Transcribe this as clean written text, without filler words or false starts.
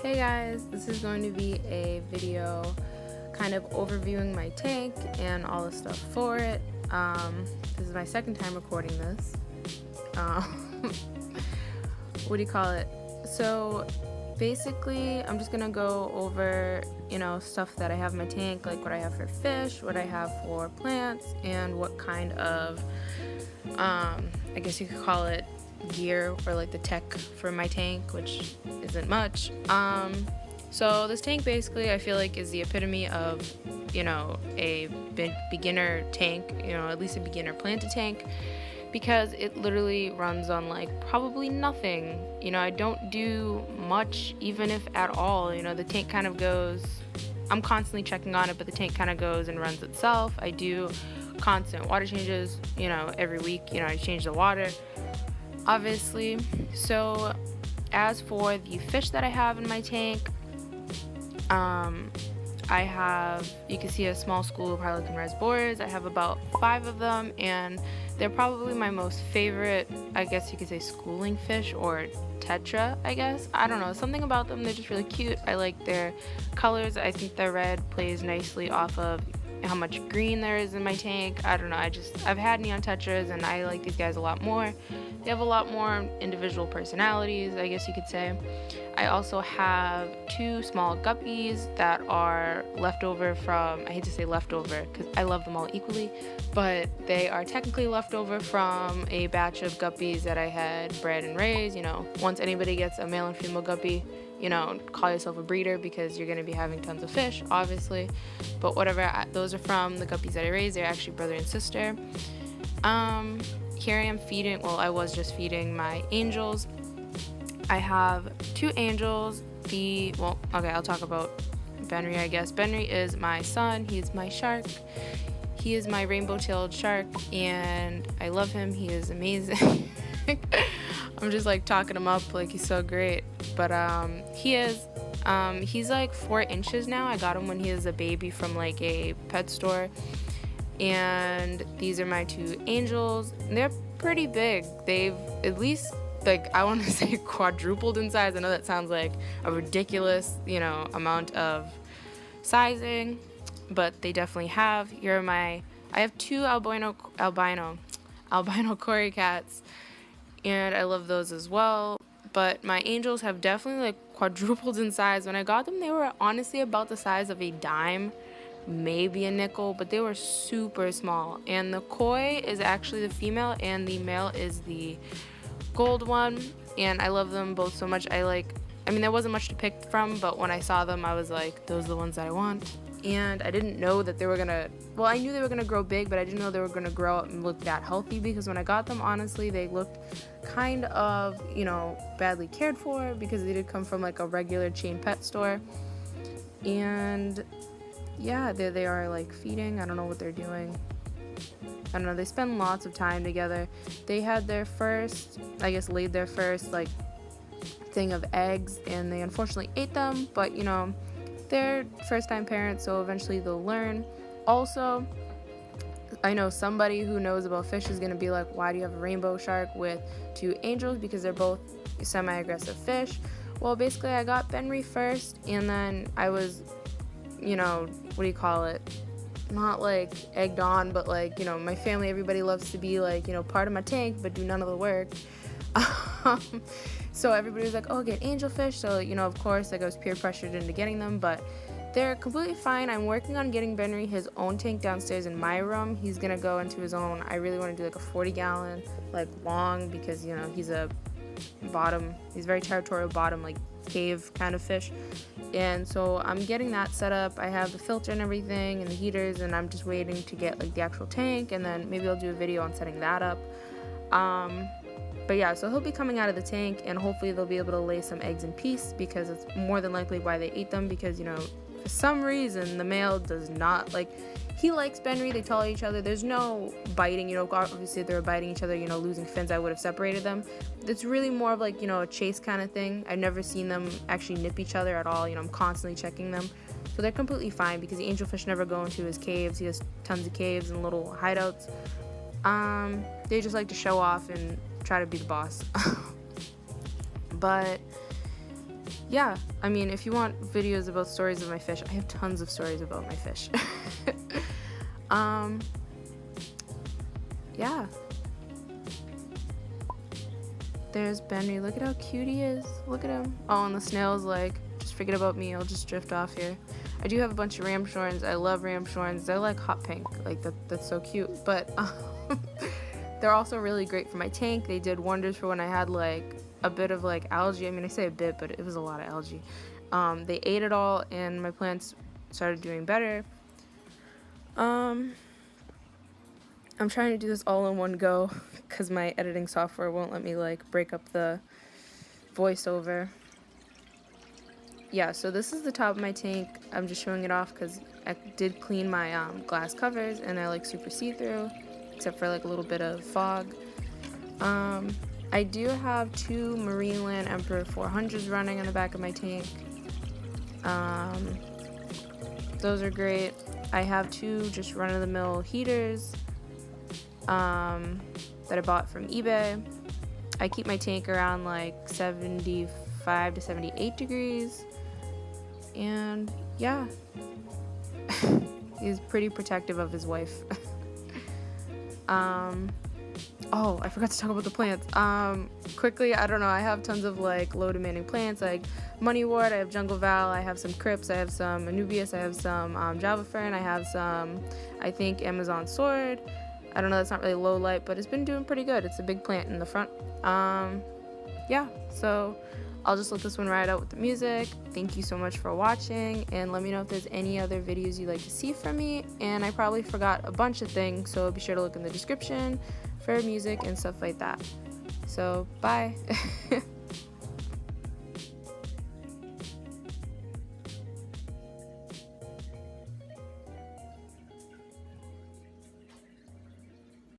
Hey guys, this is going to be a video kind of overviewing my tank and all the stuff for it. This is my second time recording this. What do you call it? So basically I'm just gonna go over, stuff that I have in my tank, like what I have for fish, what I have for plants, and what kind of, I guess you could call it gear or like the tech for my tank, which isn't much. So this tank basically I feel like is the epitome of a beginner tank, at least a beginner planted tank, because it literally runs on like probably nothing. I don't do much, even if at all. The tank kind of goes, I'm constantly checking on it, but the tank kind of goes and runs itself. I do constant water changes, every week, I change the water, obviously. So as for the fish that I have in my tank, I have, you can see a small school of harlequin res boars. I have about 5 of them, and they're probably my most favorite, I guess you could say, schooling fish, or tetra, I guess. I don't know, something about them, they're just really cute. I like their colors. I think the red plays nicely off of how much green there is in my tank. I don't know, I've had neon tetras and I like these guys a lot more. They have a lot more individual personalities, I guess you could say. I also have 2 small guppies that are leftover from, I hate to say leftover because I love them all equally, but they are technically leftover from a batch of guppies that I had bred and raised. Once anybody gets a male and female guppy, call yourself a breeder, because you're going to be having tons of fish, obviously. But whatever, those are from the guppies that I raised. They're actually brother and sister. Here I am feeding, well, I was just feeding my angels. I have 2 angels. I'll talk about Benry, I guess. Benry is my son. He's my shark. He is my rainbow-tailed shark, and I love him. He is amazing. I'm just like talking him up like he's so great. But he's like 4 inches now. I got him when he was a baby from like a pet store. And these are my 2 angels. They're pretty big. They've at least, like, I want to say quadrupled in size. I know that sounds like a ridiculous, amount of sizing, but they definitely have. I have 2 albino Cory cats, and I love those as well. But my angels have definitely like quadrupled in size. When I got them, they were honestly about the size of a dime, maybe a nickel, but they were super small. And the koi is actually the female, and the male is the gold one. And I love them both so much. There wasn't much to pick from, but when I saw them, I was like, those are the ones that I want. And I didn't know that they were gonna, well, I knew they were gonna grow big, but I didn't know they were gonna grow up and look that healthy, because when I got them, honestly, they looked kind of, badly cared for, because they did come from like a regular chain pet store. And yeah, there they are, like feeding. I don't know what they're doing. I don't know, they spend lots of time together. They had their first, laid their first like thing of eggs, and they unfortunately ate them, but they're first-time parents, so eventually they'll learn. Also, I know somebody who knows about fish is going to be like, why do you have a rainbow shark with 2 angels? Because they're both semi-aggressive fish. Well, basically, I got Benry first, and then I was, not like egged on, but like, my family, everybody loves to be like, part of my tank, but do none of the work. So everybody was like, oh, get angelfish. So, of course, I was peer pressured into getting them, but they're completely fine. I'm working on getting Benry his own tank downstairs in my room. He's going to go into his own, I really want to do like a 40-gallon, like long, because, he's very territorial bottom, like cave kind of fish. And so I'm getting that set up. I have the filter and everything and the heaters, and I'm just waiting to get like the actual tank, and then maybe I'll do a video on setting that up. But yeah, so he'll be coming out of the tank, and hopefully they'll be able to lay some eggs in peace, because it's more than likely why they ate them, because, for some reason, the male does not, he likes Benry, they tell each other, there's no biting, obviously if they were biting each other, losing fins, I would have separated them. It's really more of like, a chase kind of thing. I've never seen them actually nip each other at all, I'm constantly checking them. So they're completely fine, because the angelfish never go into his caves. He has tons of caves and little hideouts. They just like to show off and try to be the boss. But yeah, I mean, if you want videos about stories of my fish, I have tons of stories about my fish. Yeah. There's Benry. Look at how cute he is. Look at him. Oh, and the snail's like, just forget about me. I'll just drift off here. I do have a bunch of ramshorns. I love ramshorns. They're like hot pink. Like, that's so cute. But they're also really great for my tank. They did wonders for when I had like a bit of like algae. I mean, I say a bit, but it was a lot of algae. They ate it all and my plants started doing better. I'm trying to do this all in one go because my editing software won't let me like break up the voiceover. Yeah, so this is the top of my tank. I'm just showing it off because I did clean my glass covers and they're like super see-through except for like a little bit of fog. I do have 2 Marineland Emperor 400s running on the back of my tank. Those are great. I have 2 just run-of-the-mill heaters that I bought from eBay. I keep my tank around like 75 to 78 degrees. And yeah, he's pretty protective of his wife. Oh, I forgot to talk about the plants. Quickly, I don't know, I have tons of like low demanding plants like moneywort, I have jungle val, I have some crypts, I have some anubias, I have some java fern, I have some, I think, Amazon sword. I don't know, that's not really low light, but it's been doing pretty good. It's a big plant in the front. Yeah, so I'll just let this one ride out with the music. Thank you so much for watching, and let me know if there's any other videos you'd like to see from me. And I probably forgot a bunch of things, so be sure to look in the description for music and stuff like that. So, bye.